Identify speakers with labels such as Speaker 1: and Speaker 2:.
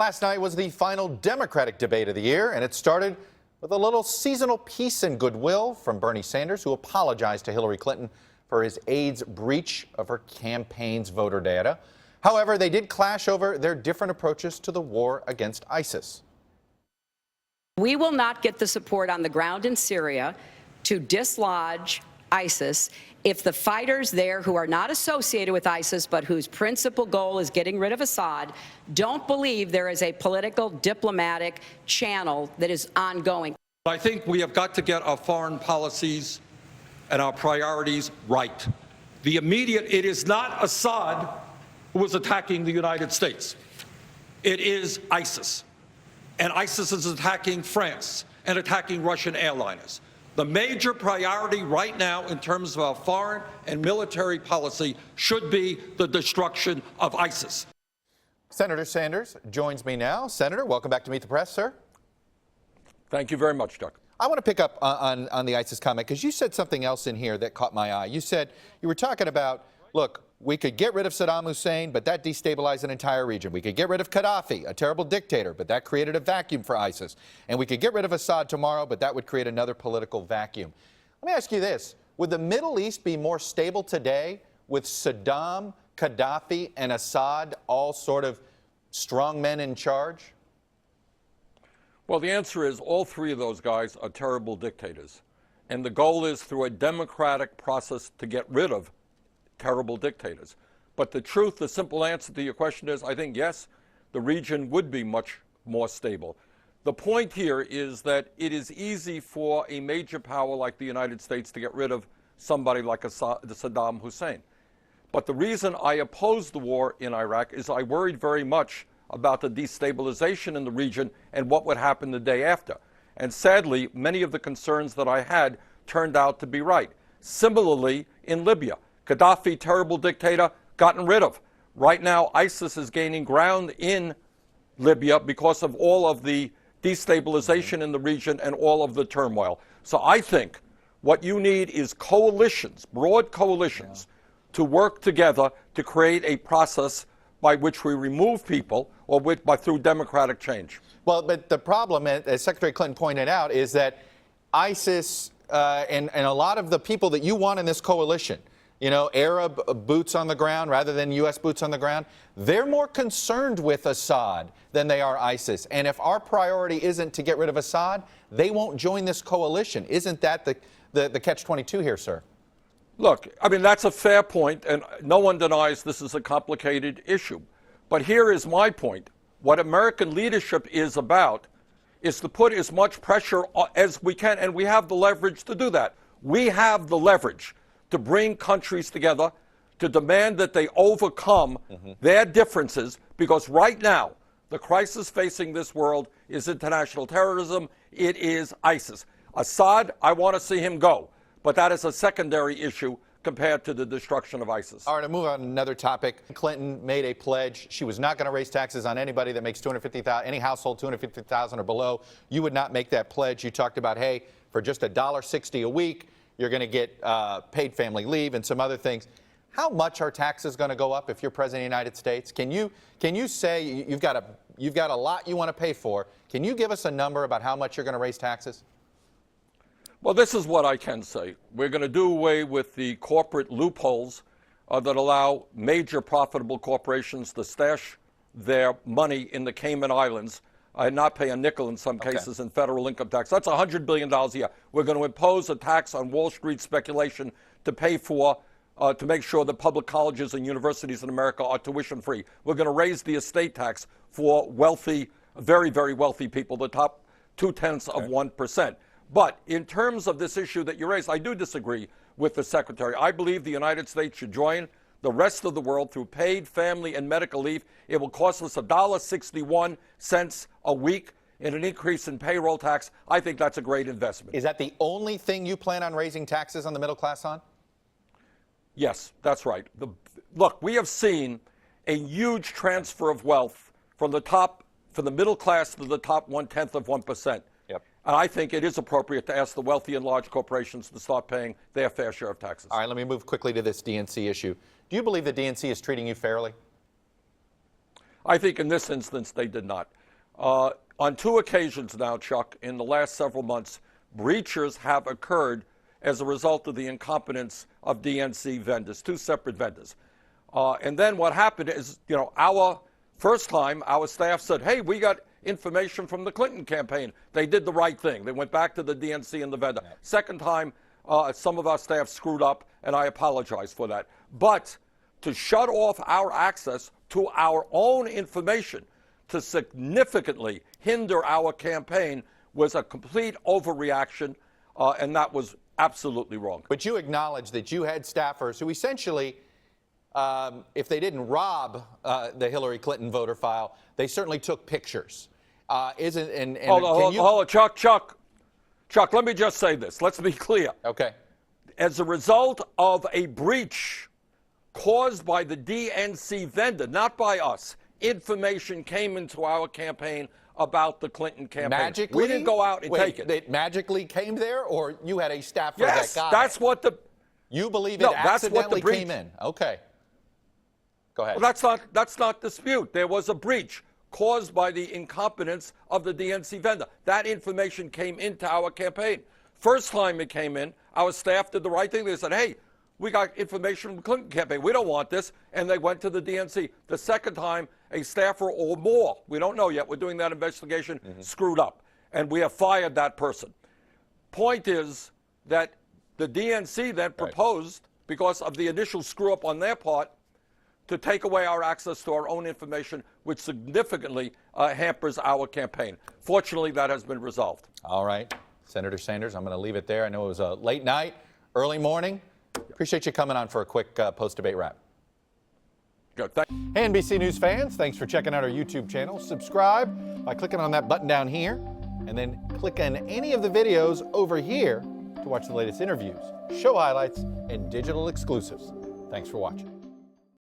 Speaker 1: Last night was the final Democratic debate of the year, and it started with a little seasonal peace and goodwill from Bernie Sanders, who apologized to Hillary Clinton for his aide's breach of her campaign's voter data. However, they did clash over their different approaches to the war against ISIS.
Speaker 2: We will not get the support on the ground in Syria to dislodge ISIS if the fighters there who are not associated with ISIS but whose principal goal is getting rid of Assad don't believe there is a political diplomatic channel that is ongoing.
Speaker 3: I think we have got to get our foreign policies and our priorities right. It is not Assad who is attacking the United States. It is ISIS. And ISIS is attacking France and attacking Russian airliners. The major priority right now in terms of our foreign and military policy should be the destruction of ISIS.
Speaker 1: Senator Sanders joins me now. Senator, welcome back to Meet the Press, sir.
Speaker 3: Thank you very much, Chuck.
Speaker 1: I want to pick up on the ISIS comment because you said something else in here that caught my eye. You said you were talking about, look, we could get rid of Saddam Hussein, but that destabilized an entire region. We could get rid of Gaddafi, a terrible dictator, but that created a vacuum for ISIS. And we could get rid of Assad tomorrow, but that would create another political vacuum. Let me ask you this. Would the Middle East be more stable today with Saddam, Gaddafi, and Assad all sort of strong men in charge?
Speaker 3: Well, the answer is all three of those guys are terrible dictators. And the goal is through a democratic process to get rid of terrible dictators. But the simple answer to your question is, I think, yes, the region would be much more stable. The point here is that it is easy for a major power like the United States to get rid of somebody like Saddam Hussein. But the reason I opposed the war in Iraq is I worried very much about the destabilization in the region and what would happen the day after. And sadly, many of the concerns that I had turned out to be right. Similarly, in Libya, Gaddafi, terrible dictator, gotten rid of. Right now, ISIS is gaining ground in Libya because of all of the destabilization in the region and all of the turmoil. So I think what you need is coalitions, broad coalitions, to work together to create a process by which we remove people or through democratic change.
Speaker 1: Well, but the problem, as Secretary Clinton pointed out, is that ISIS and a lot of the people that you want in this coalition, you know, Arab boots on the ground rather than U.S. boots on the ground, they're more concerned with Assad than they are ISIS. And if our priority isn't to get rid of Assad, they won't join this coalition. Isn't that the catch-22 here, sir?
Speaker 3: Look, I mean, that's a fair point, and no one denies this is a complicated issue. But here is my point. What American leadership is about is to put as much pressure as we can, and we have the leverage to do that. We have the leverage to bring countries together, to demand that they overcome their differences, because right now, the crisis facing this world is international terrorism. It is ISIS. Assad, I want to see him go, but that is a secondary issue compared to the destruction of ISIS.
Speaker 1: All right, to move on to another topic. Clinton made a pledge. She was not going to raise taxes on anybody that makes $250,000, any household $250,000 or below. You would not make that pledge. You talked about, hey, for just $1.60 a week, you're going to get paid family leave and some other things. How much are taxes going to go up if you're president of the United States? Can you say you've got a lot you want to pay for? Can you give us a number about how much you're going to raise taxes?
Speaker 3: Well, this is what I can say. We're going to do away with the corporate loopholes that allow major profitable corporations to stash their money in the Cayman Islands and not pay a nickel in some cases in federal income tax. That's $100 billion a year. We're going to impose a tax on Wall Street speculation to pay for, to make sure that public colleges and universities in America are tuition free. We're going to raise the estate tax for wealthy, very, very wealthy people, the top 0.2 of 1%. But in terms of this issue that you raised, I do disagree with the Secretary. I believe the United States should join the rest of the world through paid family and medical leave. It will cost us $1.61 a week in an increase in payroll tax. I think that's a great investment.
Speaker 1: Is that the only thing you plan on raising taxes on the middle class on?
Speaker 3: Yes, that's right. Look, we have seen a huge transfer of wealth from the middle class to the top 0.1 of 1%. And I think it is appropriate to ask the wealthy and large corporations to start paying their fair share of taxes.
Speaker 1: All right, let me move quickly to this DNC issue. Do you believe the DNC is treating you fairly?
Speaker 3: I think in this instance they did not. On 2 occasions now, Chuck, in the last several months, breaches have occurred as a result of the incompetence of DNC vendors, 2 separate vendors. And then what happened is, our first time, our staff said, hey, we got information from the Clinton campaign. They did the right thing. They went back to the DNC and the vendor. Second time, some of our staff screwed up, and I apologize for that. But to shut off our access to our own information to significantly hinder our campaign was a complete overreaction, and that was absolutely wrong.
Speaker 1: But you acknowledge that you had staffers who essentially, if they didn't rob the Hillary Clinton voter file, they certainly took pictures.
Speaker 3: Hold on, Chuck, let me just say this. Let's be clear.
Speaker 1: Okay.
Speaker 3: As a result of a breach caused by the DNC vendor, not by us, information came into our campaign about the Clinton campaign.
Speaker 1: Magically?
Speaker 3: We didn't go out and take it.
Speaker 1: It magically came there, or you had a staffer
Speaker 3: Yes,
Speaker 1: that got
Speaker 3: that's
Speaker 1: it?
Speaker 3: what the...
Speaker 1: You believe
Speaker 3: No,
Speaker 1: it
Speaker 3: that's what the
Speaker 1: accidentally
Speaker 3: breach-
Speaker 1: came in. Okay. Go ahead.
Speaker 3: Well, that's not dispute. There was a breach caused by the incompetence of the DNC vendor. That information came into our campaign. First time it came in, our staff did the right thing. They said, hey, we got information from the Clinton campaign. We don't want this. And they went to the DNC. The second time, a staffer or more, we don't know yet, we're doing that investigation, screwed up. And we have fired that person. Point is that the DNC then proposed, because of the initial screw up on their part, to take away our access to our own information, which significantly hampers our campaign. Fortunately, that has been resolved.
Speaker 1: All right. Senator Sanders, I'm going to leave it there. I know it was a late night, early morning. Appreciate you coming on for a quick post-debate wrap.
Speaker 3: Good.
Speaker 1: Hey, NBC News fans, thanks for checking out our YouTube channel. Subscribe by clicking on that button down here, and then click on any of the videos over here to watch the latest interviews, show highlights, and digital exclusives. Thanks for watching.